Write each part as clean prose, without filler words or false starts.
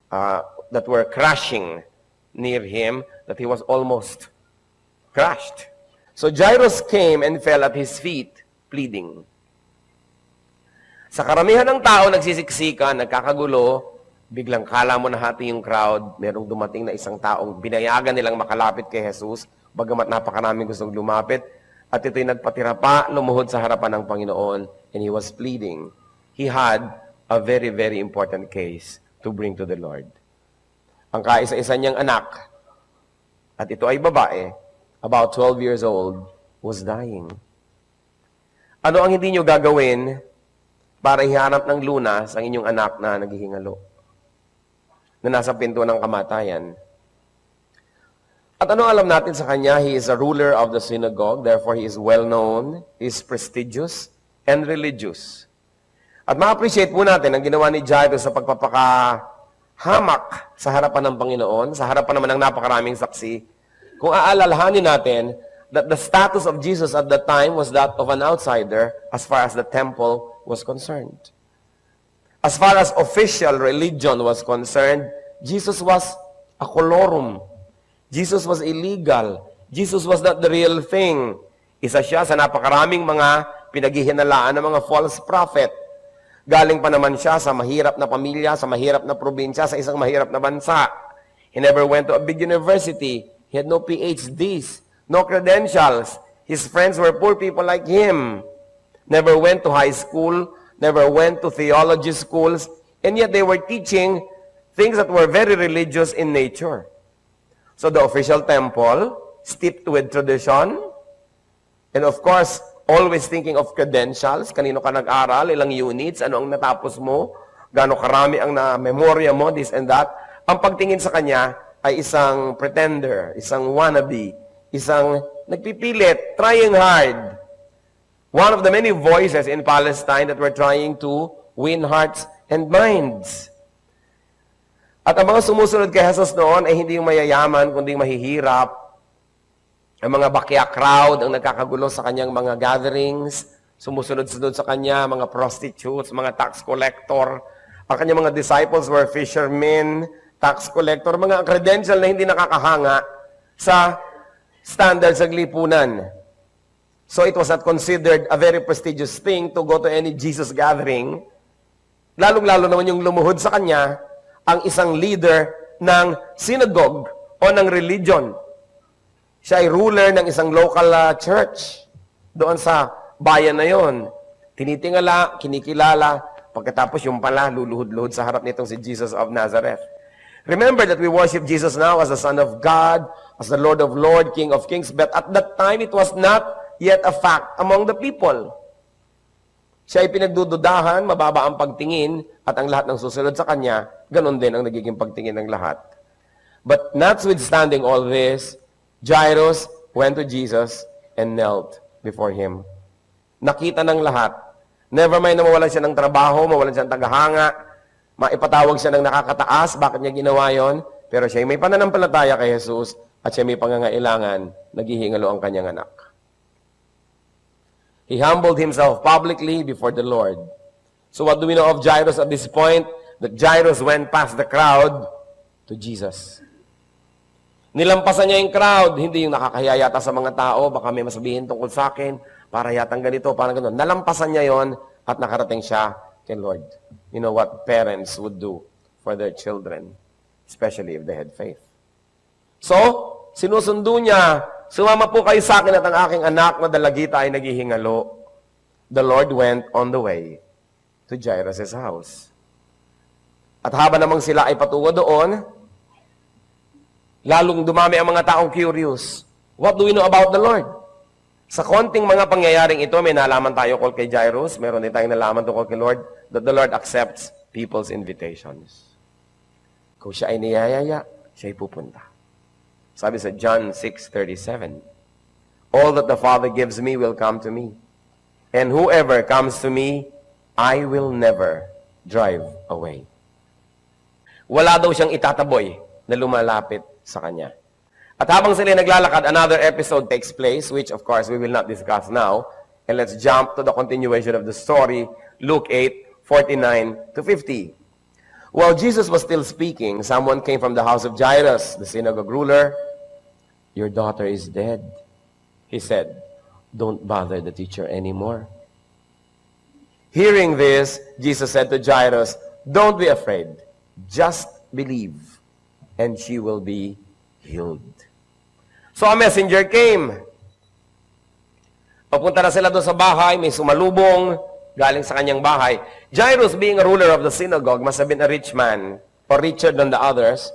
that were crashing near him, that he was almost crushed. So Jairus came and fell at his feet, pleading. Sa karamihan ng tao, nagsisiksikan, nagkakagulo, biglang kala mo nahati yung crowd, merong dumating na isang taong binayagan nilang makalapit kay Jesus, bagamat napakaraming gustong lumapit, at ito'y nagpatira pa, lumuhod sa harapan ng Panginoon, and he was pleading. He had a very, very important case to bring to the Lord. Ang kaisa-isa niyang anak, at ito ay babae, about 12 years old, was dying. Ano ang hindi niyo gagawin para ihanap ng lunas ang inyong anak na naghihingalo? Na nasa pinto ng kamatayan. At ano alam natin sa kanya? He is a ruler of the synagogue, therefore he is well-known, he is prestigious, and religious. At ma-appreciate po natin ang ginawa ni Jairus sa pagpapakahamak sa harapan ng Panginoon, sa harapan naman ng napakaraming saksi. Kung aalalahanin natin that the status of Jesus at that time was that of an outsider as far as the temple was concerned. As far as official religion was concerned, Jesus was a colorum. Jesus was illegal. Jesus was not the real thing. Isa siya sa napakaraming mga pinaghihinalaan ng mga false prophet. Galing pa naman siya sa mahirap na pamilya, sa mahirap na probinsya, sa isang mahirap na bansa. He never went to a big university. He had no PhDs, no credentials. His friends were poor people like him. Never went to high school, never went to theology schools, and yet they were teaching things that were very religious in nature. So the official temple, steeped with tradition, and of course, always thinking of credentials, kanino ka nag-aral, ilang units, ano ang natapos mo, gaano karami ang na-memorya mo, this and that. Ang pagtingin sa kanya ay isang pretender, isang wannabe, isang nagpipilit, trying hard. One of the many voices in Palestine that were trying to win hearts and minds. At ang mga sumusunod kay Jesus noon ay hindi yung mayayaman, kundi mahihirap. Ang mga bakya crowd ang nagkakagulo sa kanyang mga gatherings, sumusunod-sunod sa kanya, mga prostitutes, mga tax collector. Ang kanyang mga disciples were fishermen, tax collector, mga credential na hindi nakakahanga sa standard sa lipunan. So it was not considered a very prestigious thing to go to any Jesus gathering. Lalong-lalo naman yung lumuhod sa kanya ang isang leader ng synagogue o ng religion. Siya ay ruler ng isang local church doon sa bayan na yon. Tinitingala, kinikilala, pagkatapos yung pala, luluhod-luhod sa harap nitong si Jesus of Nazareth. Remember that we worship Jesus now as the Son of God, as the Lord of Lords, King of Kings, but at that time it was not yet a fact among the people. Siya ay pinagdududahan, mababa ang pagtingin, at ang lahat ng susunod sa kanya, ganun din ang nagiging pagtingin ng lahat. But notwithstanding all this, Jairus went to Jesus and knelt before him. Nakita ng lahat. Never mind na mawalan siya ng trabaho, mawalan siya ng tagahanga, maipatawag siya ng nakakataas, bakit niya ginawa yon? Pero siya may pananampalataya kay Jesus at siya may pangangailangan, naghihingalo ang kanyang anak. He humbled himself publicly before the Lord. So what do we know of Jairus at this point? That Jairus went past the crowd to Jesus. Nilampasan niya yung crowd, hindi yung nakakahiya yata sa mga tao, baka may masabihin tungkol sa akin, para yatang ganito, parang gano'n. Nalampasan niya yon at nakarating siya kay Lord. You know what parents would do for their children, especially if they had faith. So, sinusundo niya, sumama po kayo sa akin at ang aking anak na dalagita ay naghihingalo. The Lord went on the way to Jairus' house. At habang namang sila ay patungo doon, lalong dumami ang mga taong curious. What do we know about the Lord? Sa konting mga pangyayaring ito, may nalaman tayo tungkol kay Jairus, meron din tayong nalaman tungkol kay Lord, that the Lord accepts people's invitations. Kung siya ay niyayaya, siya ay pupunta. Sabi sa John 6:37, all that the Father gives me will come to me. And whoever comes to me, I will never drive away. Wala daw siyang itataboy na lumalapit sa kanya. At habang sila naglalakad, another episode takes place, which of course we will not discuss now. And let's jump to the continuation of the story, Luke 8:49 to 50. While Jesus was still speaking, someone came from the house of Jairus, the synagogue ruler. Your daughter is dead. He said, don't bother the teacher anymore. Hearing this, Jesus said to Jairus, don't be afraid. Just believe, and she will be healed. So a messenger came. Papunta na sila doon sa bahay, may sumalubong, galing sa kanyang bahay. Jairus, being a ruler of the synagogue, must have been a rich man, or richer than the others.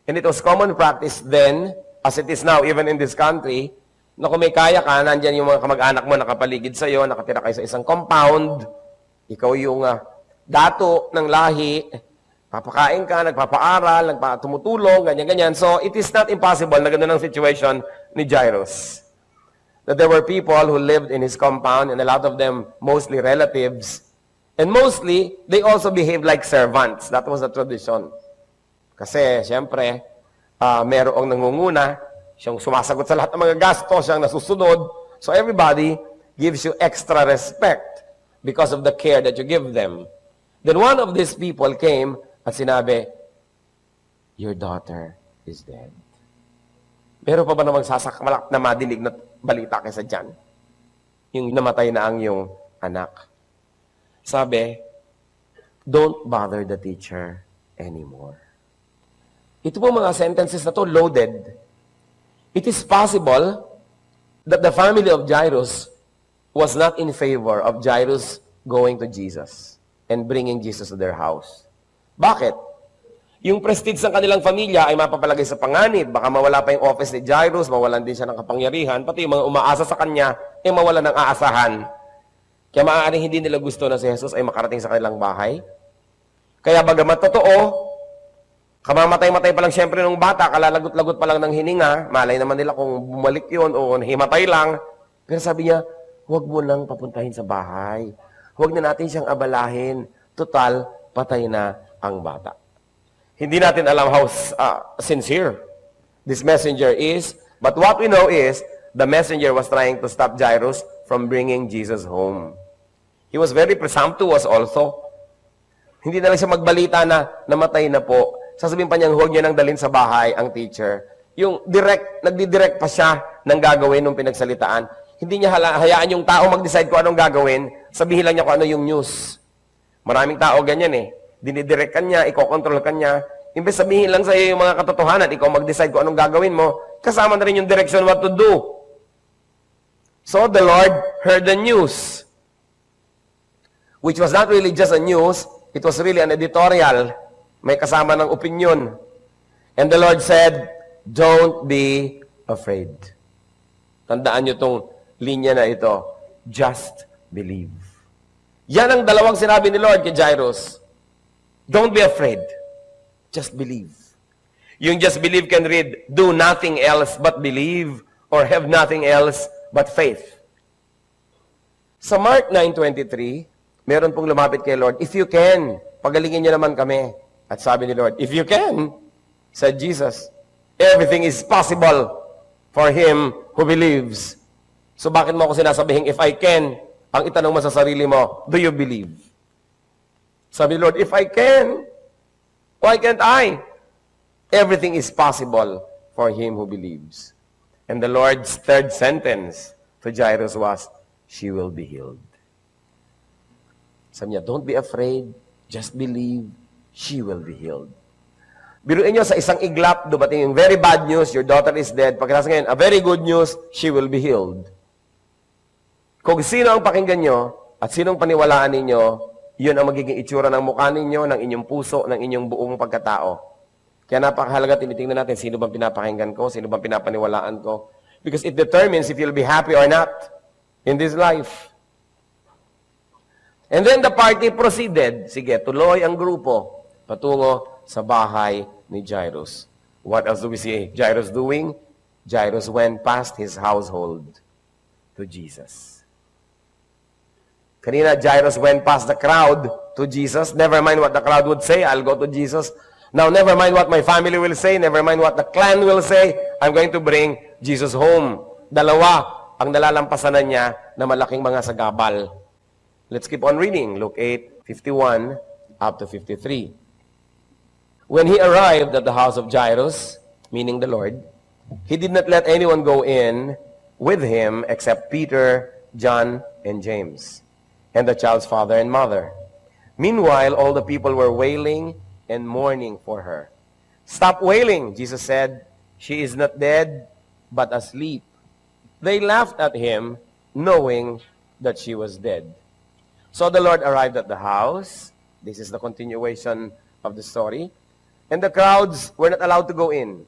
And it was common practice then, as it is now, even in this country, na kung may kaya ka, nandyan yung mga kamag-anak mo nakapaligid sa'yo, nakatira kayo sa isang compound, ikaw yung dato ng lahi, papakain ka, nagpapaaral, tumutulong, ganyan-ganyan. So, it is not impossible na gano'n ang situation ni Jairus. That there were people who lived in his compound, and a lot of them, mostly relatives. And mostly, they also behaved like servants. That was the tradition. Kasi, siyempre, merong nangunguna, siyang sumasagot sa lahat ng mga gasto, siyang nasusunod. So everybody gives you extra respect because of the care that you give them. Then one of these people came at sinabi, your daughter is dead. Meron pa ba namang sasakmalak na madinig na balita kaysa dyan? Yung namatay na ang iyong anak. Sabi, don't bother the teacher anymore. Ito po mga sentences na to loaded. It is possible that the family of Jairus was not in favor of Jairus going to Jesus and bringing Jesus to their house. Bakit? Yung prestige ng kanilang pamilya ay mapapalagay sa panganib. Baka mawala pa yung office ni Jairus, mawalan din siya ng kapangyarihan, pati yung mga umaasa sa kanya, ay mawalan ng aasahan. Kaya maaaring hindi nila gusto na si Jesus ay makarating sa kanilang bahay. Kaya bagamat totoo, kamamatay-matay pa lang siyempre ng bata, kalalagot-lagot pa lang ng hininga, malay naman nila kung bumalik yun o himatay lang. Pero sabi niya, huwag mo nang papuntahin sa bahay. Huwag na natin siyang abalahin. Total, patay na ang bata. Hindi natin alam how sincere this messenger is, but what we know is, the messenger was trying to stop Jairus from bringing Jesus home. He was very presumptuous also. Hindi na lang siya magbalita na namatay na po. Sasabihin pa niyang huwag niya nang dalhin sa bahay ang teacher. Yung nagdidirect pa siya ng gagawin nung pinagsalitaan. Hindi niya hayaan yung tao mag-decide kung anong gagawin. Sabihin lang niya kung ano yung news. Maraming tao ganyan eh. Dinidirect ka niya, ikokontrol ka niya. Imbes sabihin lang sa iyo yung mga katotohanan, ikaw mag-decide kung anong gagawin mo, kasama na rin yung direction what to do. So the Lord heard the news, which was not really just a news, it was really an editorial. May kasama ng opinion. And the Lord said, don't be afraid. Tandaan nyo itong linya na ito. Just believe. Yan ang dalawang sinabi ni Lord kay Jairus. Don't be afraid. Just believe. Yung just believe can read, do nothing else but believe, or have nothing else but faith. Sa Mark 9:23, meron pong lumapit kay Lord, if you can, pagalingin niyo naman kami. At sabi ni Lord, if you can, said Jesus, everything is possible for him who believes. So bakit mo ako sinasabihing, if I can, ang itanong mo sa sarili mo, do you believe? Sabi ni Lord, if I can, why can't I? Everything is possible for him who believes. And the Lord's third sentence to Jairus was, she will be healed. Sabi niya, don't be afraid, just believe, she will be healed. Biruin niyo sa isang iglap, dumating yung very bad news, your daughter is dead. Pagkatapos ngayon, a very good news, she will be healed. Kung sino ang pakinggan nyo, at sinong paniwalaan ninyo, yun ang magiging itsura ng mukha ninyo, ng inyong puso, ng inyong buong pagkatao. Kaya napakahalaga, tinitingnan natin, sino bang pinapakinggan ko, sino bang pinapaniwalaan ko. Because it determines if you'll be happy or not in this life. And then the party proceeded. Sige, tuloy ang grupo patungo sa bahay ni Jairus. What else do we see Jairus doing? Jairus went past his household to Jesus. Kanina, Jairus went past the crowd to Jesus. Never mind what the crowd would say, I'll go to Jesus. Now, never mind what my family will say, never mind what the clan will say, I'm going to bring Jesus home. Dalawa ang nalalampasanan niya na malaking mga sagabal. Let's keep on reading. Luke 8:51 up to 53. When he arrived at the house of Jairus, meaning the Lord, he did not let anyone go in with him except Peter, John, and James, and the child's father and mother. Meanwhile, all the people were wailing and mourning for her. "Stop wailing," Jesus said. "She is not dead, but asleep." They laughed at him, knowing that she was dead. So the Lord arrived at the house. This is the continuation of the story. And the crowds were not allowed to go in.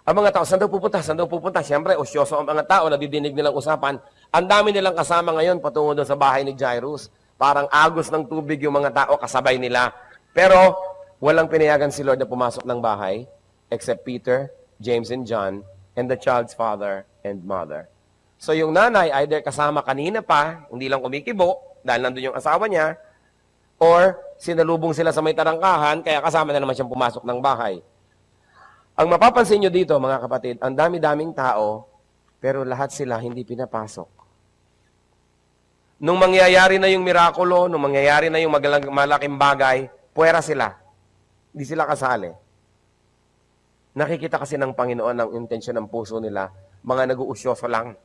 Ang mga tao, saan daw pupunta? Saan daw pupunta? Siyempre, osyoso ang mga tao, nadidinig nilang usapan. Ang dami nilang kasama ngayon patungo doon sa bahay ni Jairus. Parang agos ng tubig yung mga tao, kasabay nila. Pero, walang pinayagan si Lord na pumasok ng bahay, except Peter, James, and John, and the child's father and mother. So yung nanay, either kasama kanina pa, hindi lang kumikibo, dahil nandun yung asawa niya, or sinalubong sila sa may tarangkahan, kaya kasama na naman siyang pumasok ng bahay. Ang mapapansin nyo dito, mga kapatid, ang dami-daming tao, pero lahat sila hindi pinapasok. Nung mangyayari na yung mirakulo, nung mangyayari na yung malaking bagay, puwera sila. Hindi sila kasali. Nakikita kasi ng Panginoon ang intensyon ng puso nila, mga nag-uusyoso lang.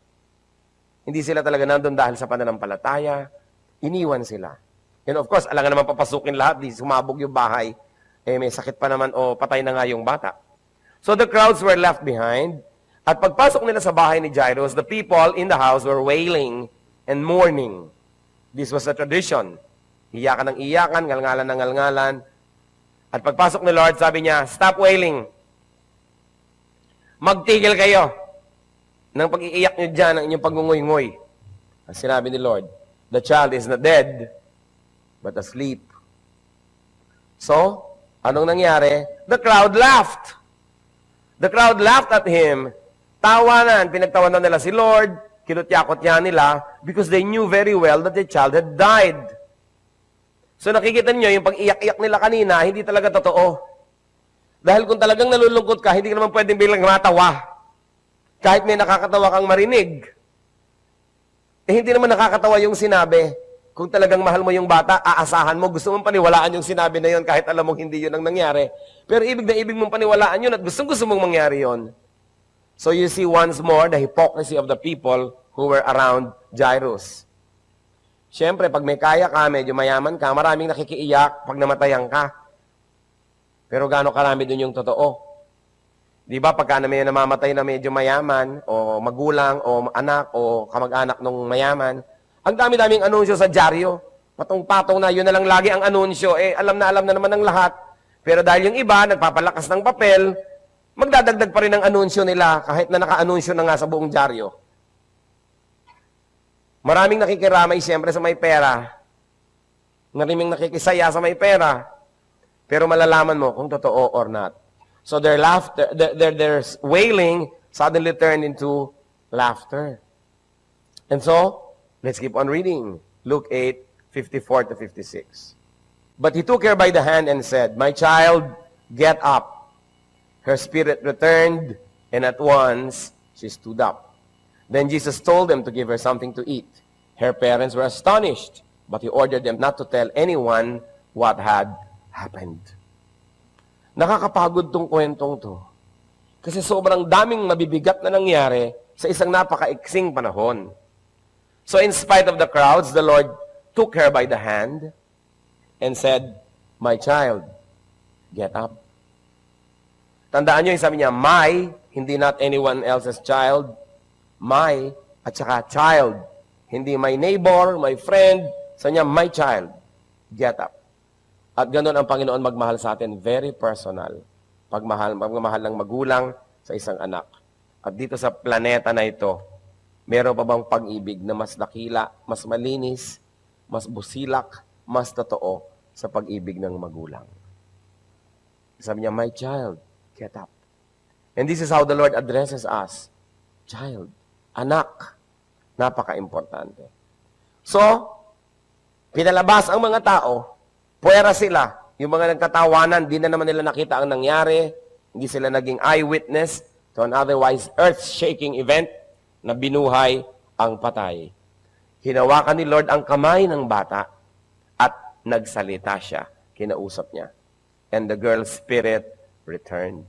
Hindi sila talaga nandun dahil sa pananampalataya, iniwan sila. And of course, alangan naman papasukin lahat, di sumabog yung bahay, may sakit pa naman o patay na nga yung bata. So the crowds were left behind, at pagpasok nila sa bahay ni Jairus, the people in the house were wailing and mourning. This was a tradition. Iyakan ng iyakan, ngalngalan ng ngalngalan. At pagpasok ni Lord, sabi niya, "Stop wailing. Magtigil kayo ng pag-iiyak nyo dyan, ng inyong pagungoy-ngoy." Ang sinabi ni Lord, "The child is not dead, but asleep." So, anong nangyari? The crowd laughed. The crowd laughed at him. Tawanan, pinagtawanan nila si Lord, kinutya-kutya nila, because they knew very well that the child had died. So nakikita niyo yung pag-iyak-iyak nila kanina, hindi talaga totoo. Dahil kung talagang nalulungkot ka, hindi ka naman pwedeng bilang matawa. Kahit may nakakatawa kang marinig. Hindi naman nakakatawa yung sinabi. Kung talagang mahal mo yung bata, aasahan mo, gusto mong paniwalaan yung sinabi na yun kahit alam mong hindi yun ang nangyari. Pero ibig na ibig mong paniwalaan yun at gusto mong mangyari yun. So you see once more the hypocrisy of the people who were around Jairus. Siyempre, pag may kaya ka, medyo mayaman ka, maraming nakikiiyak pag namatayan ka. Pero gaano karami dun yung totoo? Di ba, pagka na may namamatay na medyo mayaman, o magulang, o anak, o kamag-anak ng mayaman, ang dami-daming anunsyo sa dyaryo. Patong-patong na, yun na lang lagi ang anunsyo. Alam na naman ng lahat. Pero dahil yung iba, nagpapalakas ng papel, magdadagdag pa rin ang anunsyo nila kahit na naka-anunsyo na nga sa buong dyaryo. Maraming nakikiramay siyempre sa may pera. Maraming nakikisaya sa may pera. Pero malalaman mo kung totoo or not. So their laughter, their wailing suddenly turned into laughter. And so, let's keep on reading. Luke 8:54 to 56. But he took her by the hand and said, "My child, get up." Her spirit returned, and at once she stood up. Then Jesus told them to give her something to eat. Her parents were astonished, but he ordered them not to tell anyone what had happened. Nakakapagod tong kwentong to. Kasi sobrang daming mabibigat na nangyari sa isang napakaiksing panahon. So in spite of the crowds, the Lord took her by the hand and said, "My child, get up." Tandaan nyo yung sabi niya, my, hindi not anyone else's child. My, at saka child. Hindi my neighbor, my friend. Sabi niya, my child, get up. At ganun ang Panginoon magmahal sa atin, very personal. Pagmahal ng magulang sa isang anak. At dito sa planeta na ito, meron pa bang pag-ibig na mas dakila, mas malinis, mas busilak, mas totoo sa pag-ibig ng magulang? Sabi niya, my child, get up. And this is how the Lord addresses us. Child, anak, napaka-importante. So, pinalabas ang mga tao, puwera sila, yung mga nagtatawanan, di na naman nila nakita ang nangyari, hindi sila naging eyewitness to an otherwise earth-shaking event na binuhay ang patay. Hinawakan ni Lord ang kamay ng bata at nagsalita siya, kinausap niya. and the girl's spirit returned.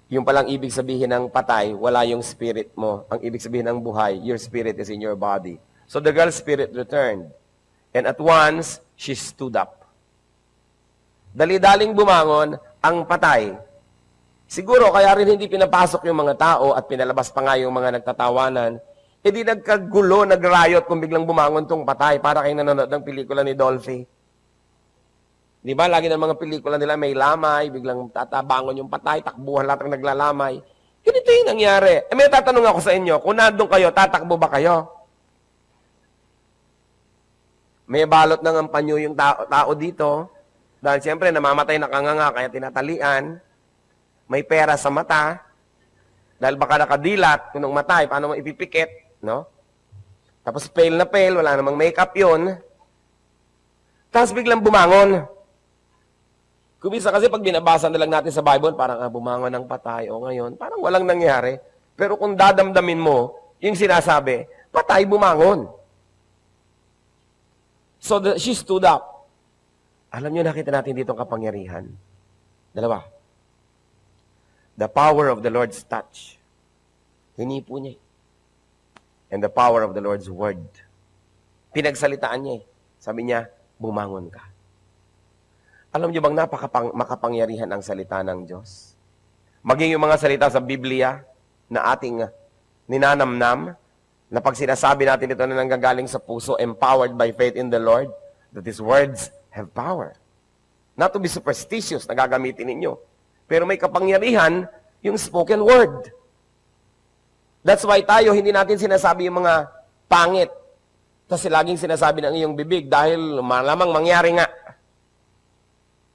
Yung palang ibig sabihin ng patay, wala yung spirit mo. Ang ibig sabihin ng buhay, your spirit is in your body. So the girl's spirit returned. And at once, she stood up. Dali-daling bumangon ang patay. Siguro, kaya rin hindi pinapasok yung mga tao at pinalabas pa nga yung mga nagtatawanan, di nagkagulo, nagrayot kung biglang bumangon tong patay para kayo nanonood ng pelikula ni Dolphy. Di ba? Lagi ng mga pelikula nila may lamay, biglang tatabangon yung patay, takbuhan lahat ng naglalamay. Ganito yung nangyari. May tatanong ako sa inyo, kung nandun kayo, tatakbo ba kayo? May balot ng ang panyo yung tao dito. Dahil siyempre, namamatay na kanganga, kaya tinatalian. May pera sa mata. Dahil baka nakadilat, kung nung matay, paano mo ipipikit, no? Tapos pale na pale, wala namang makeup yun. Tapos biglang bumangon. Kumisa kasi pag binabasa na lang natin sa Bible, parang bumangon ng patay, o ngayon, parang walang nangyari. Pero kung dadamdamin mo, yung sinasabi, patay, bumangon. So she stood up. Alam niyo, nakita natin dito ang kapangyarihan. Dalawa. The power of the Lord's touch. Hinipo niya. And the power of the Lord's word. Pinagsalitaan niya. Sabi niya, bumangon ka. Alam niyo bang makapangyarihan ang salita ng Diyos? Maging yung mga salita sa Biblia na ating ninanamnam, na pag sinasabi natin ito na nanggagaling sa puso, empowered by faith in the Lord, that His words have power. Not to be superstitious na gagamitin ninyo. Pero may kapangyarihan yung spoken word. That's why tayo, hindi natin sinasabi yung mga pangit. Kasi laging sinasabi ng iyong bibig dahil malamang mangyari nga.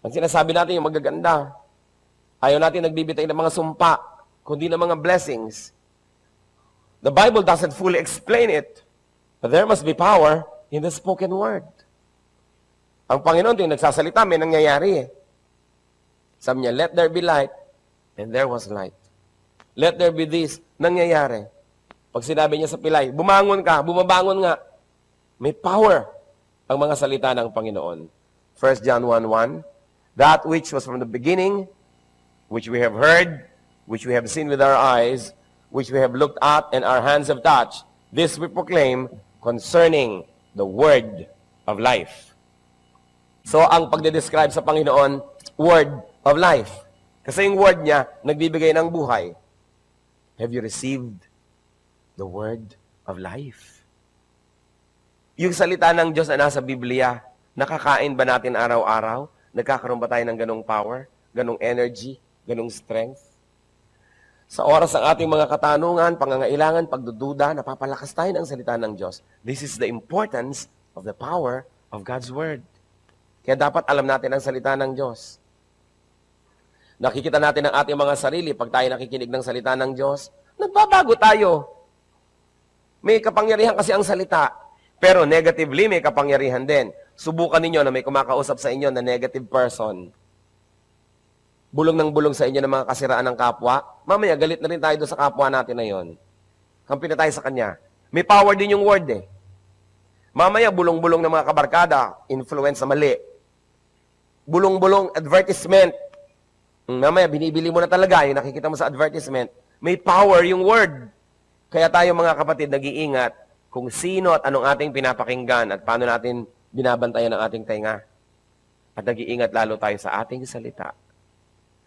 Ang sinasabi natin yung magaganda. Ayaw natin nagbibitay ng mga sumpa, kundi ng mga blessings. The Bible doesn't fully explain it, but there must be power in the spoken word. Ang Panginoon yung nagsasalita, may nangyayari eh. Sabi niya, let there be light, and there was light. Let there be this, nangyayari. Pag sinabi niya sa pilay, bumangon ka, bumabangon nga. May power ang mga salita ng Panginoon. 1 John 1:1, that which was from the beginning, which we have heard, which we have seen with our eyes, which we have looked at and our hands have touched, this we proclaim concerning the word of life. So, ang pagde-describe sa Panginoon, word of life. Kasi yung word niya, nagbibigay ng buhay. Have you received the word of life? Yung salita ng Diyos na nasa Biblia, nakakain ba natin araw-araw? Nagkakaroon ba tayo ng ganong power, ganong energy, ganong strength? Sa oras ng ating mga katanungan, pangangailangan, pagdududa, napapalakas tayo ng salita ng Diyos. This is the importance of the power of God's Word. Kaya dapat alam natin ang salita ng Diyos. Nakikita natin ang ating mga sarili pag tayo nakikinig ng salita ng Diyos. Nagbabago tayo. May kapangyarihan kasi ang salita. Pero negatively, may kapangyarihan din. Subukan ninyo na may kumakausap sa inyo na negative person. Bulong ng bulong sa inyo ng mga kasiraan ng kapwa. Mamaya, galit na rin tayo doon sa kapwa natin na yon. Kampi na tayo sa kanya. May power din yung word eh. Mamaya, bulong-bulong ng mga kabarkada, influence na mali. Bulong-bulong advertisement. Mamaya, binibili mo na talaga, yung nakikita mo sa advertisement. May power yung word. Kaya tayo mga kapatid, nag-iingat kung sino at anong ating pinapakinggan at paano natin binabantayan ang ating tenga. At nag-iingat lalo tayo sa ating salita.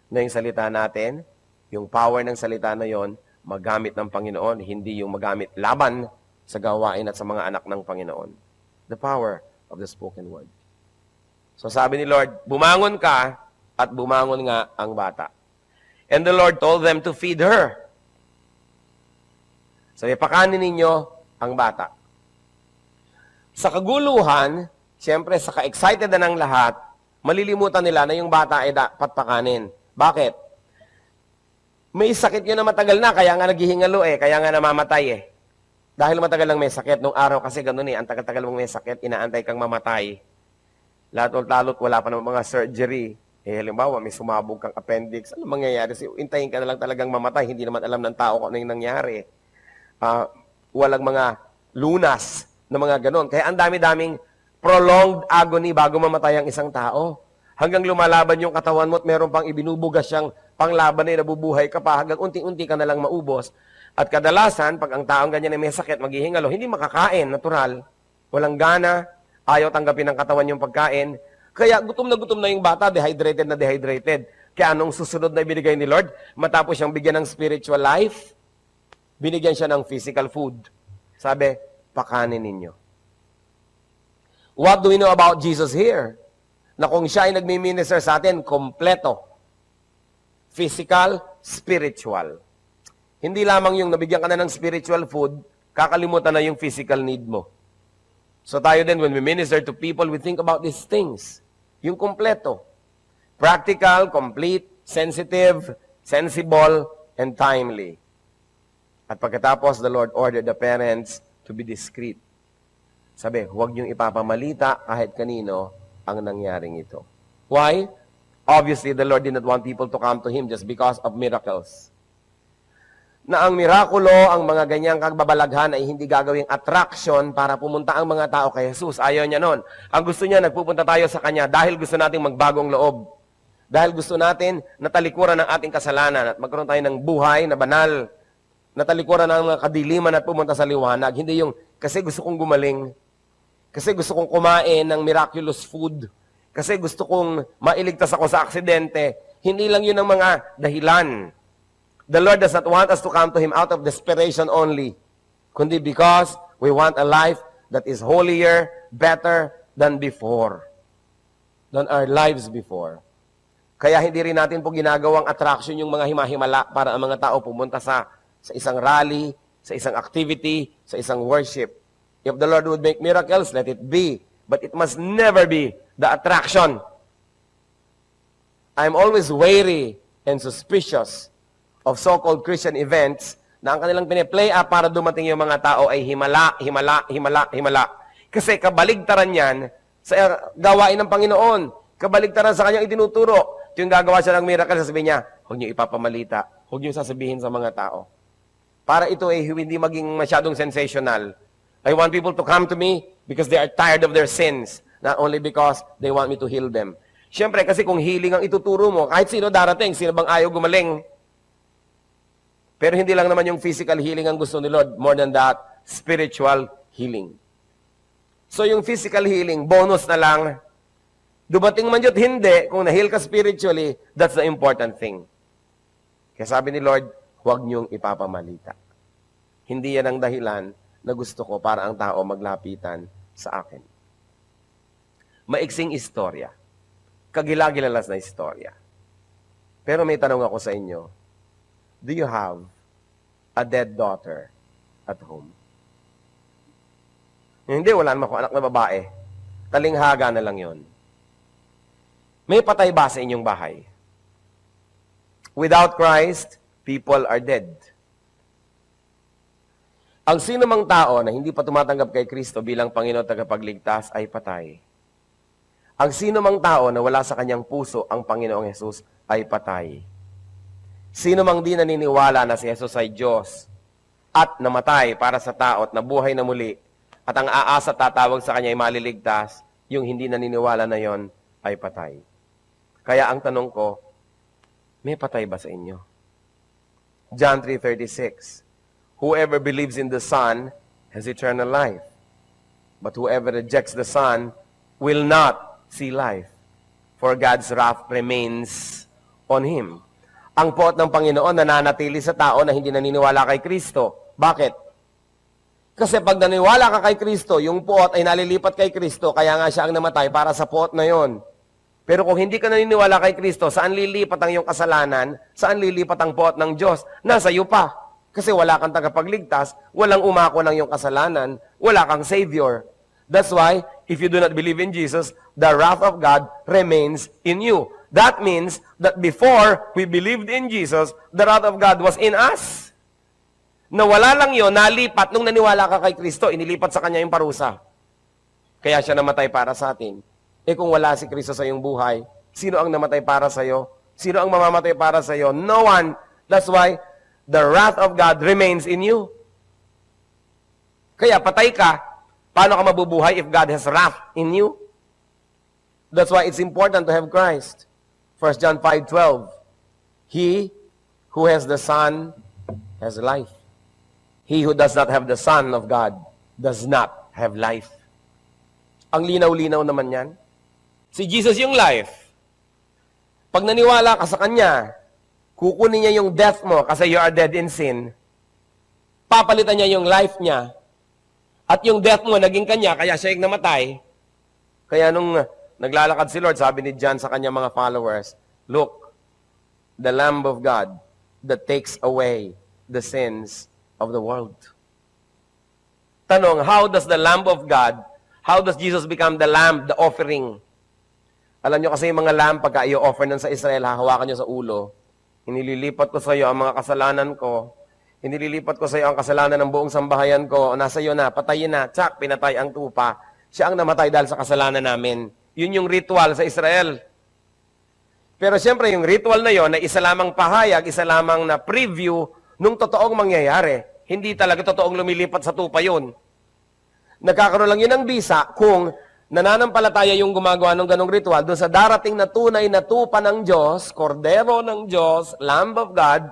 Na yung salita natin, yung power ng salita na yon, magamit ng Panginoon, hindi yung magamit laban sa gawain at sa mga anak ng Panginoon. The power of the spoken word. So sabi ni Lord, bumangon ka, at bumangon nga ang bata. And the Lord told them to feed her. So ipakanin ninyo ang bata. Sa kaguluhan, siyempre sa ka-excited na ng lahat, malilimutan nila na yung bata ay dapat pakanin. Bakit? May sakit yun na matagal na, kaya nga naghihingalo kaya nga namamatay Dahil matagal lang may sakit, nung araw kasi ganun ang tagal-tagal mong may sakit, inaantay kang mamatay. Lalot wala pa ng mga surgery. Halimbawa, may sumabog kang appendix, ano mangyayari? Intayin ka na lang talagang mamatay, hindi naman alam ng tao kung ano yung nangyari. Walang mga lunas na mga ganon. Kaya ang dami-daming prolonged agony bago mamatay ang isang tao. Hanggang lumalaban yung katawan mo at meron pang ibinubugas siyang panglaban na nabubuhay ka pa hanggang unti-unti ka na lang maubos. At kadalasan, pag ang taong ganyan ay may sakit, maghihingalo, hindi makakain, natural. Walang gana, ayaw tanggapin ng katawan yung pagkain. Kaya gutom na yung bata, dehydrated na dehydrated. Kaya anong susunod na ibinigay ni Lord? Matapos siyang bigyan ng spiritual life, binigyan siya ng physical food. Sabi, pakanin ninyo. What do we know about Jesus here? Na kung siya ay nagmi-minister sa atin, kompleto. Physical, spiritual. Hindi lamang yung nabigyan ka na ng spiritual food, kakalimutan na yung physical need mo. So tayo din, when we minister to people, we think about these things. Yung kompleto. Practical, complete, sensitive, sensible, and timely. At pagkatapos, the Lord ordered the parents to be discreet. Sabi, huwag niyong ipapamalita kahit kanino ang nangyaring ito. Why? Obviously, the Lord did not want people to come to Him just because of miracles. Na ang mirakulo, ang mga ganyang kagbabalaghan ay hindi gagawing attraction para pumunta ang mga tao kay Jesus. Ayaw niya nun. Ang gusto niya, nagpupunta tayo sa Kanya dahil gusto nating magbagong loob. Dahil gusto natin natalikuran ng ating kasalanan at magkaroon tayo ng buhay na banal. Natalikuran ng mga kadiliman at pumunta sa liwanag. Hindi yung, kasi gusto kong gumaling. Kasi gusto kong kumain ng miraculous food. Kasi gusto kong mailigtas ako sa aksidente. Hindi lang yun ang mga dahilan. The Lord does not want us to come to Him out of desperation only, kundi because we want a life that is holier, better than before, than our lives before. Kaya hindi rin natin po ginagawang attraction yung mga himahimala para ang mga tao pumunta sa isang rally, sa isang activity, sa isang worship. If the Lord would make miracles, let it be. But it must never be the attraction. I'm always wary and suspicious of so-called Christian events na ang kanilang piniplay up para dumating yung mga tao ay himala. Kasi kabaligtaran yan sa gawain ng Panginoon. Kabaligtaran sa kanyang itinuturo. Yung gagawa siya ng miracle, sasabihin niya, huwag niyo ipapamalita, huwag niyo sasabihin sa mga tao. Para ito ay hindi maging masyadong sensational. I want people to come to me because they are tired of their sins, not only because they want me to heal them. Siyempre, kasi kung healing ang ituturo mo, kahit sino darating, sino bang ayaw gumaling? Pero hindi lang naman yung physical healing ang gusto ni Lord. More than that, spiritual healing. So yung physical healing, bonus na lang. Dumating man yun, hindi. Kung na-heal ka spiritually, that's the important thing. Kaya sabi ni Lord, huwag niyong ipapamalita. Hindi yan ang dahilan na gusto ko para ang tao maglapitan sa akin. Maiksing istorya. Kagilagilalas na istorya. Pero may tanong ako sa inyo. Do you have a dead daughter at home? Hindi, wala naman ako anak na babae. Talinghaga na lang yon. May patay ba sa inyong bahay? Without Christ, people are dead. Ang sino mang tao na hindi pa tumatanggap kay Kristo bilang Panginoon at tagapagligtas ay patay. Ang sino mang tao na wala sa kanyang puso ang Panginoong Hesus ay patay. Sino mang di naniniwala na si Jesus ay Diyos at namatay para sa tao at nabuhay na muli at ang aasa tatawag sa kanya ay maliligtas, yung hindi naniniwala na yon ay patay. Kaya ang tanong ko, may patay ba sa inyo? John 3:36, whoever believes in the Son has eternal life, but whoever rejects the Son will not see life, for God's wrath remains on him. Ang poot ng Panginoon nananatili sa tao na hindi naniniwala kay Kristo. Bakit? Kasi pag naniniwala ka kay Kristo, yung poot ay nalilipat kay Kristo, kaya nga siya ang namatay para sa poot na yon. Pero kung hindi ka naniniwala kay Kristo, saan lilipat ang iyong kasalanan? Saan lilipat ang poot ng Diyos? Nasa iyo pa. Kasi wala kang tagapagligtas, walang umako ng iyong kasalanan, wala kang Savior. That's why, if you do not believe in Jesus, the wrath of God remains in you. That means that before we believed in Jesus, the wrath of God was in us. Nawala lang yun, nalipat. Nung naniwala ka kay Kristo, inilipat sa Kanya yung parusa. Kaya siya namatay para sa atin. Eh kung wala si Kristo sa iyong buhay, sino ang namatay para sa iyo? Sino ang mamamatay para sa iyo? No one. That's why the wrath of God remains in you. Kaya patay ka, paano ka mabubuhay if God has wrath in you? That's why it's important to have Christ. 1 John 5:12. He who has the Son has life. He who does not have the Son of God does not have life. Ang linaw-linaw naman yan. Si Jesus yung life. Pag naniwala ka sa Kanya, kukunin niya yung death mo kasi you are dead in sin. Papalitan niya yung life niya. At yung death mo, naging Kanya, kaya siya yung namatay. Kaya nung naglalakad si Lord, sabi ni John sa kanyang mga followers, look, the Lamb of God that takes away the sins of the world. Tanong, how does the Lamb of God, how does Jesus become the Lamb, the offering? Alam nyo kasi yung mga lamb, pagka i-offer nun sa Israel, hahawakan nyo sa ulo, inililipat ko sa iyo ang mga kasalanan ko, inililipat ko sa iyo ang kasalanan ng buong sambahayan ko, nasa iyo na, patayin na, tsak, pinatay ang tupa. Siya ang namatay dahil sa kasalanan namin. Yun yung ritual sa Israel. Pero siyempre, yung ritual na yon ay isa lamang pahayag, isa lamang na preview nung totoong mangyayari. Hindi talaga totoong lumilipat sa tupa yun. Nagkakaroon lang yun ng bisa kung nananampalataya yung gumagawa ng ganong ritual doon sa darating na tunay na tupa ng Diyos, kordero ng Diyos, Lamb of God,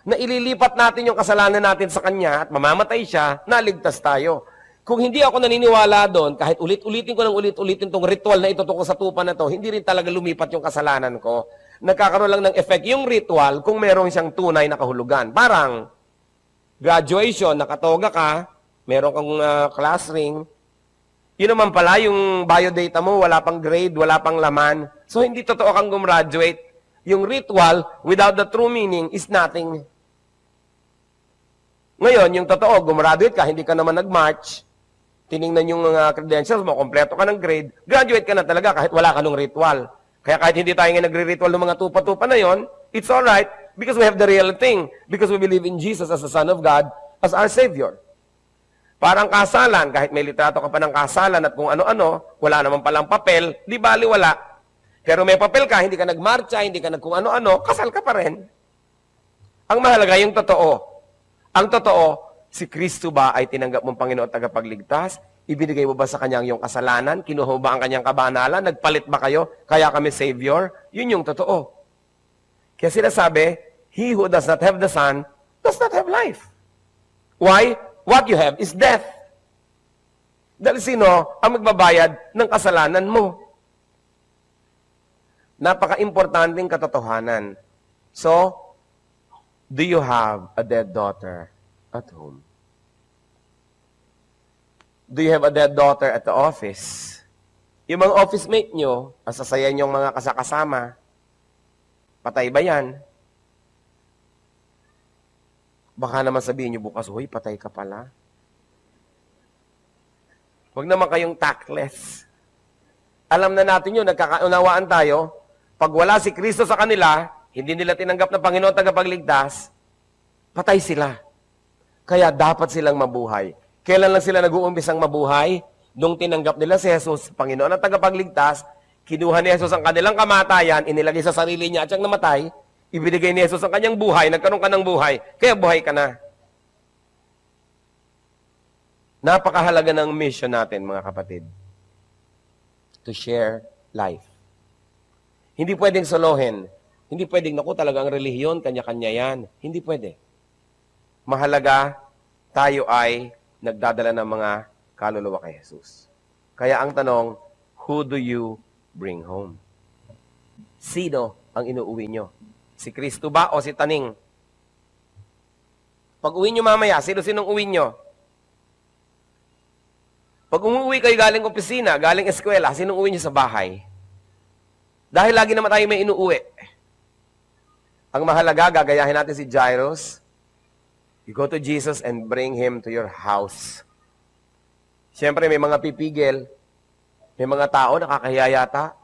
na ililipat natin yung kasalanan natin sa Kanya at mamamatay siya, naligtas tayo. Kung hindi ako naniniwala doon, kahit ulit-ulitin ko ng ulit-ulitin tong ritual na ito tungkol sa tupa na to, hindi rin talaga lumipat yung kasalanan ko. Nagkakaroon lang ng effect yung ritual kung meron siyang tunay na kahulugan. Parang graduation, nakatoga ka, meron kang class ring, yun naman pala, yung biodata mo, wala pang grade, wala pang laman. So, hindi totoo kang gumraduate. Yung ritual, without the true meaning, is nothing. Ngayon, yung totoo, gumraduate ka, hindi ka naman nag-march, tiningnan yung credentials mo, kompleto ka ng grade, graduate ka na talaga kahit wala ka ng ritual. Kaya kahit hindi tayo nga nagre-ritual ng mga tupa-tupa na yon, it's alright because we have the real thing. Because we believe in Jesus as the Son of God, as our Savior. Parang kasalan, kahit may litrato ka pa ng kasalan at kung ano-ano, wala naman palang papel, di bali wala. Pero may papel ka, hindi ka nagmarcha, hindi ka nag kung ano-ano, kasal ka pa rin. Ang mahalaga yung totoo. Ang totoo, si Kristo ba ay tinanggap mong Panginoon at tagapagligtas? Ibinigay mo ba sa Kanya ang iyong kasalanan? Kinuha mo ba ang Kanyang kabanalan? Nagpalit ba kayo? Kaya kami Savior? Yun yung totoo. Kaya sinasabi, he who does not have the Son does not have life. Why? What you have is death. Dahil sino ang magbabayad ng kasalanan mo? Napaka-importanting katotohanan. So, do you have a dead daughter at home? Do you have a dead daughter at the office? Yung mga office mate nyo, ang sasaya nyong mga kasakasama, patay ba yan? Baka naman sabihin nyo bukas, huy, patay ka pala. Huwag naman kayong tactless. Alam na natin yun, nagkakaunawaan tayo. Pag wala si Kristo sa kanila, hindi nila tinanggap na Panginoon tagapagligtas, patay sila. Kaya dapat silang mabuhay. Kailan lang sila nag-uumpisang mabuhay? Nung tinanggap nila si Jesus, Panginoon at tagapagligtas, kinuha ni Jesus ang kanilang kamatayan, inilagay sa sarili niya at siyang namatay, ibinigay ni Jesus ang kanyang buhay, nagkaroon ka ng buhay, kaya buhay ka na. Napakahalaga ng mission natin, mga kapatid. To share life. Hindi pwedeng solohin. Hindi pwedeng, naku, talagang relihiyon, kanya-kanya yan. Hindi pwede. Mahalaga, tayo ay nagdadala ng mga kaluluwa kay Jesus. Kaya ang tanong, who do you bring home? Sino ang inuuwi nyo? Si Kristo ba o si Taning? Pag uwi nyo mamaya, sino-sinong uwi nyo? Pag umuwi kayo galing opisina, galing eskwela, sinong uwi nyo sa bahay? Dahil lagi naman tayo may inuuwi. Ang mahalaga, gagayahin natin si Jairus. You go to Jesus and bring Him to your house. Siyempre, may mga pipigil. May mga tao, nakakahiya yata.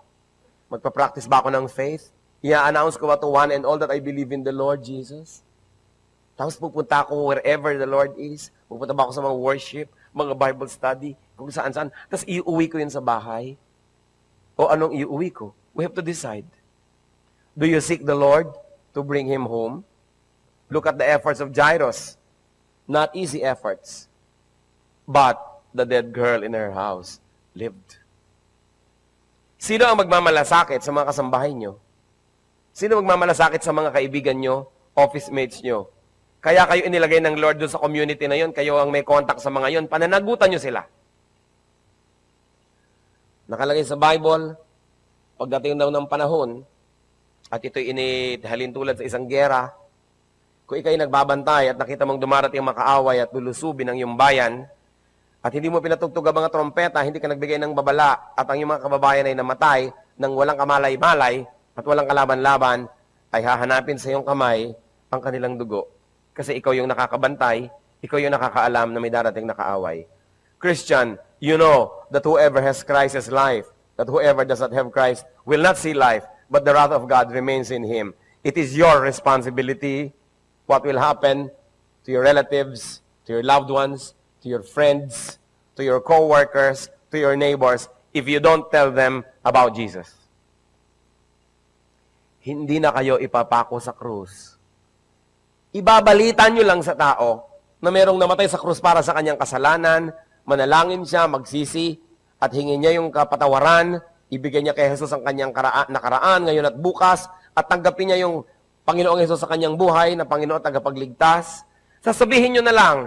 Magpa-practice ba ako ng faith? I-announce ko ba to one and all that I believe in the Lord Jesus? Tapos pupunta ako wherever the Lord is. Pupunta ba ako sa mga worship, mga Bible study, kung saan-saan. Tapos iuwi ko yun sa bahay. O anong iuwi ko? We have to decide. Do you seek the Lord to bring him home? Look at the efforts of Jairus. Not easy efforts. But the dead girl in her house lived. Sino ang magmamalasakit sa mga kasambahay nyo? Sino magmamalasakit sa mga kaibigan nyo, office mates nyo? Kaya kayo inilagay ng Lord doon sa community na yon, kayo ang may contact sa mga yon, pananagutan nyo sila. Nakalagay sa Bible, pagdating daw ng panahon, at ito'y inihalin tulad sa isang gera, kung ikaw'y nagbabantay at nakita mong dumarating ang makaaway at lulusubin ang iyong bayan, at hindi mo pinatugtog ang mga trompeta, hindi ka nagbigay ng babala, at ang iyong mga kababayan ay namatay nang walang kamalay-malay at walang kalaban-laban, ay hahanapin sa iyong kamay ang kanilang dugo. Kasi ikaw yung nakakabantay, ikaw yung nakakaalam na may darating na kaaway. Christian, you know that whoever has Christ is life, that whoever does not have Christ will not see life, but the wrath of God remains in him. It is your responsibility what will happen to your relatives, to your loved ones, to your friends, to your co-workers, to your neighbors, if you don't tell them about Jesus. Hindi na kayo ipapako sa krus. Ibabalitan nyo lang sa tao na merong namatay sa krus para sa kanyang kasalanan, manalangin siya, magsisi, at hingin niya yung kapatawaran, ibigay niya kay Jesus ang kanyang nakaraan, ngayon at bukas, at tanggapin niya yung Panginoong Jesus sa kanyang buhay na Panginoon at tagapagligtas. Sasabihin nyo na lang.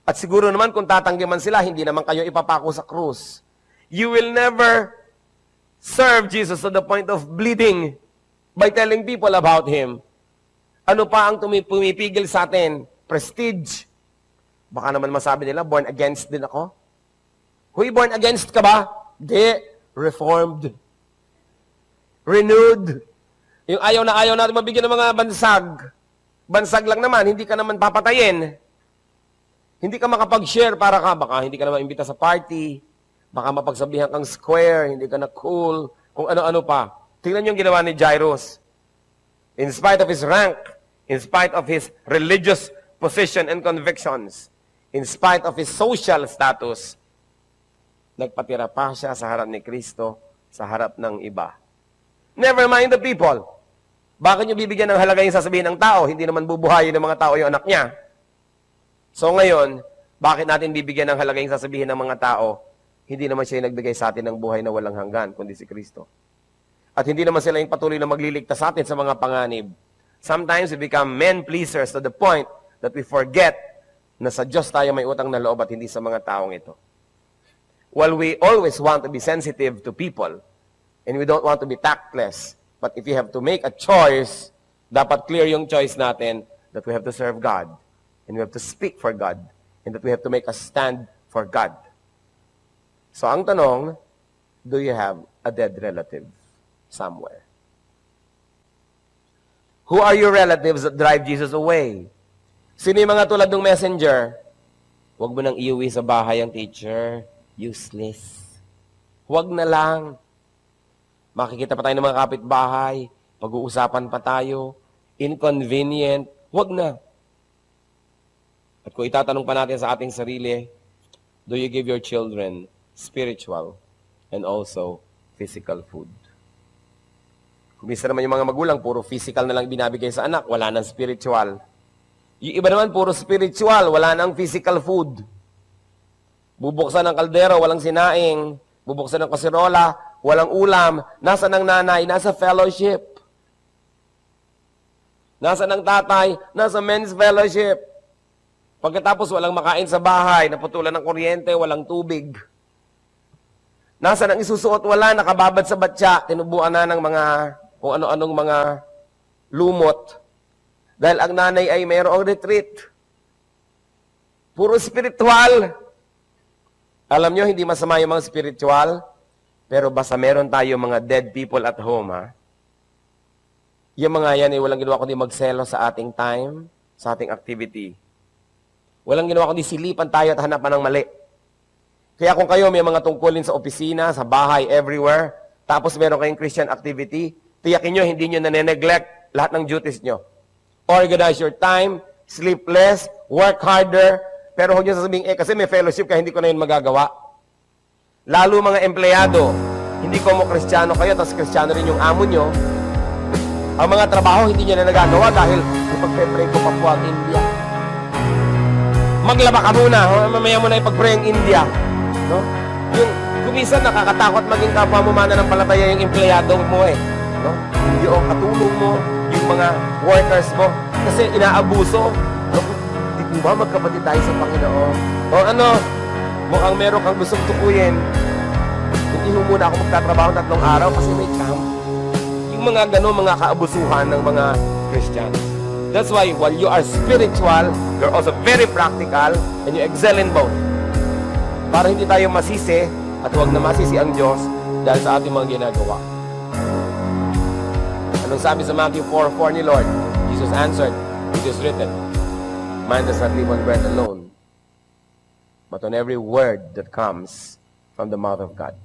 At siguro naman kung tatanggi man sila, hindi naman kayo ipapako sa krus. You will never serve Jesus to the point of bleeding by telling people about Him. Ano pa ang pumipigil sa atin? Prestige. Baka naman masabi nila, born against din ako. Huy, born against ka ba? Di. Reformed. Renewed. Yung ayaw natin mabigyan ng mga bansag. Bansag lang naman, hindi ka naman papatayin. Hindi ka makapag-share para ka. Baka hindi ka naman imbita sa party. Baka mapagsabihan kang square, hindi ka na cool. Kung ano-ano pa. Tingnan yung ginawa ni Jairus. In spite of his rank, in spite of his religious position and convictions, in spite of his social status, nagpatira pa siya sa harap ni Kristo, sa harap ng iba. Never mind the people. Bakit nyo bibigyan ng halaga yung sasabihin ng tao? Hindi naman bubuhayin ng mga tao yung anak niya. So ngayon, bakit natin bibigyan ng halaga yung sasabihin ng mga tao? Hindi naman siya yung nagbigay sa atin ng buhay na walang hanggan, kundi si Kristo. At hindi naman sila yung patuloy na magliligtas sa atin sa mga panganib. Sometimes we become men-pleasers to the point that we forget na sa Diyos tayo may utang na loob at hindi sa mga taong ito. While we always want to be sensitive to people, and we don't want to be tactless, but if you have to make a choice, dapat clear yung choice natin that we have to serve God, and we have to speak for God, and that we have to make a stand for God. So ang tanong, do you have a dead relative somewhere? Who are your relatives that drive Jesus away? Sino yung mga tulad ng messenger? Huwag mo nang iuwi sa bahay ang teacher. Useless. Huwag na lang. Makikita pa tayo ng mga kapitbahay. Pag-uusapan pa tayo. Inconvenient. Huwag na. At kung itatanong pa natin sa ating sarili, do you give your children spiritual and also physical food? Kumisa naman yung mga magulang, puro physical na lang binabigay sa anak, wala nang spiritual. Yung iba naman, puro spiritual, wala nang physical food. Bubuksan ng kaldero, walang sinaing. Bubuksan ng kasirola, walang ulam. Nasa ng nanay, nasa fellowship. Nasa ng tatay, nasa men's fellowship. Pagkatapos, walang makain sa bahay, naputulan ng kuryente, walang tubig. Nasa ng isusuot, wala, nakababad sa batya, tinubuan na ng mga kung ano-anong mga lumot. Dahil ang nanay ay mayroong retreat. Puro spiritual. Alam nyo, hindi masama yung mga spiritual, pero basta meron tayo mga dead people at home, ha? Yung mga yan ay walang ginawa kundi magselo sa ating time, sa ating activity. Walang ginawa kundi silipan tayo at hanapan ng mali. Kaya kung kayo may mga tungkulin sa opisina, sa bahay, everywhere, tapos meron kayong Christian activity, tiyakin nyo, hindi nyo nane-neglect lahat ng duties nyo. Organize your time, sleep less, work harder, pero huwag nyo sasabihin, kasi may fellowship ka, hindi ko na yun magagawa. Lalo mga empleyado, hindi ko mo Kristiyano kayo, tapos Kristiyano rin yung amo nyo. Ang mga trabaho, hindi nyo na nagagawa dahil ipag-pray ko Papua at India. Maglaba ka muna, mamaya mo na ipag-pray ang India. No? Yung minsan nakakatakot maging kapwa mo mananampalataya yung empleyado mo eh. No? Yung katulong mo, yung mga workers mo. Kasi inaabuso. No? Di mo ba magkapatid tayo sa Panginoon? O ano, mukhang meron kang gustong tukuyin. Hindi mo muna ako magtatrabaho 3 araw kasi may camp. Yung mga gano'n, mga kaabusuhan ng mga Christians. That's why, while you are spiritual, you're also very practical, and you excel in both. Para hindi tayo masisi, at huwag na masisi ang Diyos dahil sa ating mga ginagawa. Anong sabi sa Matthew 4:4 ni Lord? Jesus answered, "It is written, man does not live on bread alone, but on every word that comes from the mouth of God."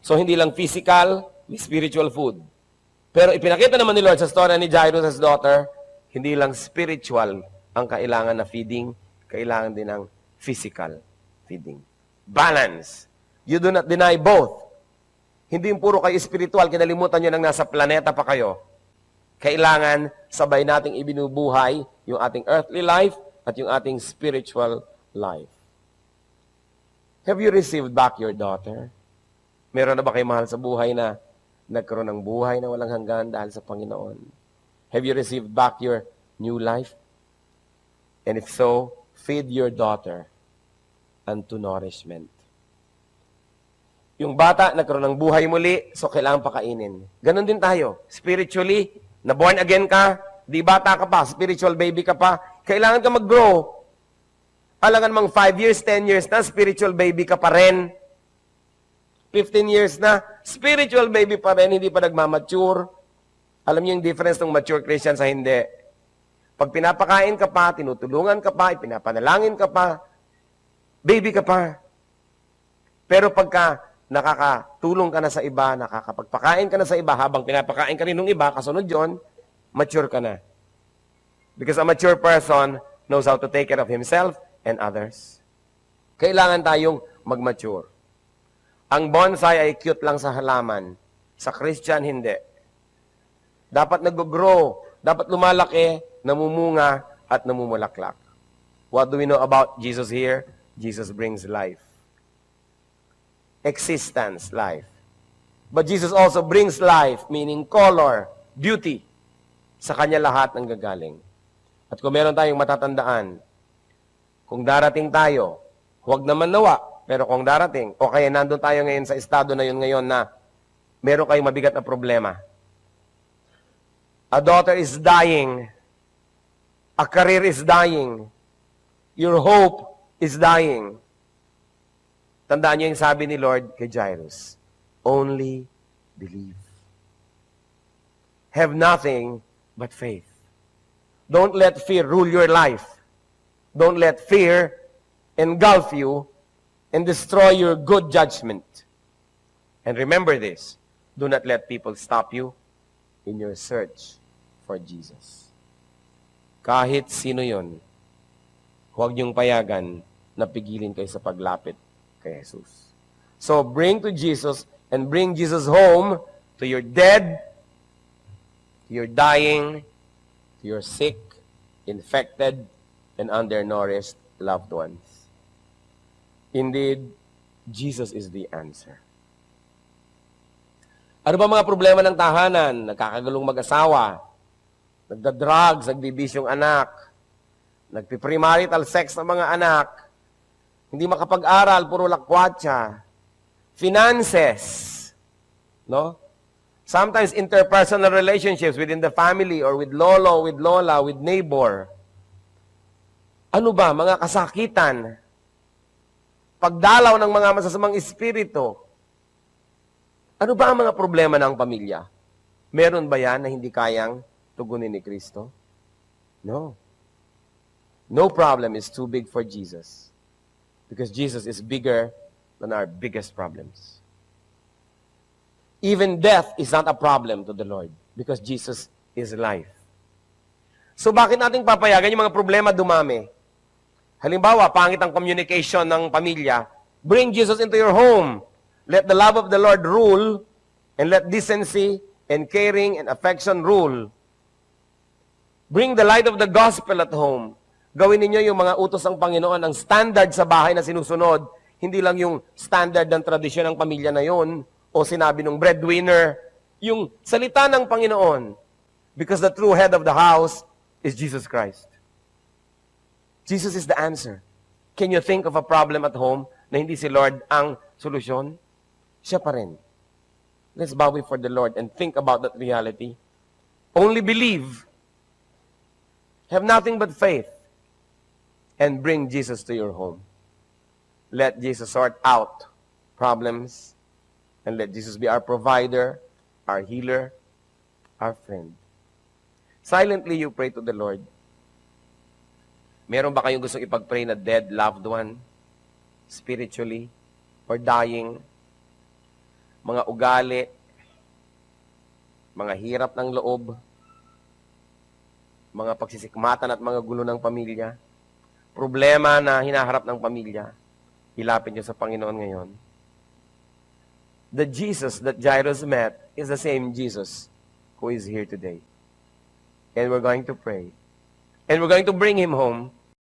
So, hindi lang physical, may spiritual food. Pero ipinakita naman ni Lord sa story ni Jairus' daughter, hindi lang spiritual ang kailangan na feeding, kailangan din ng physical feeding. Balance. You do not deny both. Hindi yung puro kayo spiritual, kinalimutan nyo nang nasa planeta pa kayo. Kailangan sabay nating ibinubuhay yung ating earthly life at yung ating spiritual life. Have you received back your daughter? Meron na ba kayo mahal sa buhay na nagkaroon ng buhay na walang hanggan dahil sa Panginoon? Have you received back your new life? And if so, feed your daughter unto nourishment. Yung bata, nagkaroon ng buhay muli, so kailangan pakainin. Ganon din tayo. Spiritually, na born again ka, di bata ka pa, spiritual baby ka pa, kailangan ka mag-grow. Alangan mang 5 years, 10 years na, spiritual baby ka pa rin. 15 years na, spiritual baby pa rin, hindi pa nagmamature. Alam niyo yung difference ng mature Christian sa hindi. Pag pinapakain ka pa, tinutulungan ka pa, ipinapanalangin ka pa, baby ka pa. Pero pagka nakakatulong ka na sa iba, nakakapagpakain ka na sa iba, habang pinapakain ka rin ng iba, kasunod yon, mature ka na. Because a mature person knows how to take care of himself and others. Kailangan tayong mag-mature. Ang bonsai ay cute lang sa halaman. Sa Christian, hindi. Dapat nag-grow, dapat lumalaki, namumunga, at namumulaklak. What do we know about Jesus here? Jesus brings life. Existence, life. But Jesus also brings life, meaning color, beauty. Sa Kanya lahat ng gagaling. At kung meron tayong matatandaan, kung darating tayo, huwag naman nawa, pero kung darating, o kaya nandun tayo ngayon sa estado na yun ngayon na meron kayong mabigat na problema. A daughter is dying. A career is dying. Your hope is dying. Tandaan niyo yung sabi ni Lord kay Jairus, only believe. Have nothing but faith. Don't let fear rule your life. Don't let fear engulf you and destroy your good judgment. And remember this, do not let people stop you in your search for Jesus. Kahit sino yon, huwag niyong payagan na pigilin kayo sa paglapit kay Jesus. So, bring to Jesus and bring Jesus home to your dead, to your dying, to your sick, infected, and undernourished loved ones. Indeed, Jesus is the answer. Ano ba mga problema ng tahanan? Nagkakagulong mag-asawa, nagda-drugs, nagbibisyong anak, nagpi-premarital sex ng mga anak, hindi makapag-aral, puro lakwatsa. Finances. No? Sometimes interpersonal relationships within the family or with lolo, with lola, with neighbor. Ano ba? Mga kasakitan. Pagdalaw ng mga masasamang espiritu. Ano ba ang mga problema ng pamilya? Meron ba yan na hindi kayang tugunin ni Kristo? No. No problem is too big for Jesus. Because Jesus is bigger than our biggest problems. Even death is not a problem to the Lord because Jesus is life. So bakit natin papayagan yung mga problema dumami? Halimbawa, pangit ang communication ng pamilya. Bring Jesus into your home. Let the love of the Lord rule and let decency and caring and affection rule. Bring the light of the gospel at home. Gawin ninyo yung mga utos ng Panginoon, ang standard sa bahay na sinusunod. Hindi lang yung standard ng tradisyon ng pamilya na yon o sinabi ng breadwinner, yung salita ng Panginoon. Because the true head of the house is Jesus Christ. Jesus is the answer. Can you think of a problem at home na hindi si Lord ang solusyon? Siya pa rin. Let's bow before the Lord and think about that reality. Only believe. Have nothing but faith. And bring Jesus to your home. Let Jesus sort out problems. And let Jesus be our provider, our healer, our friend. Silently you pray to the Lord. Meron ba kayong gusto ipag-pray na dead loved one? Spiritually? Or dying? Mga ugali? Mga hirap ng loob? Mga pagsisikmatan at mga gulo ng pamilya? Problema na hinaharap ng pamilya? Ilapit niyo sa Panginoon ngayon. The Jesus that Jairus met is the same Jesus who is here today. And we're going to pray. And we're going to bring him home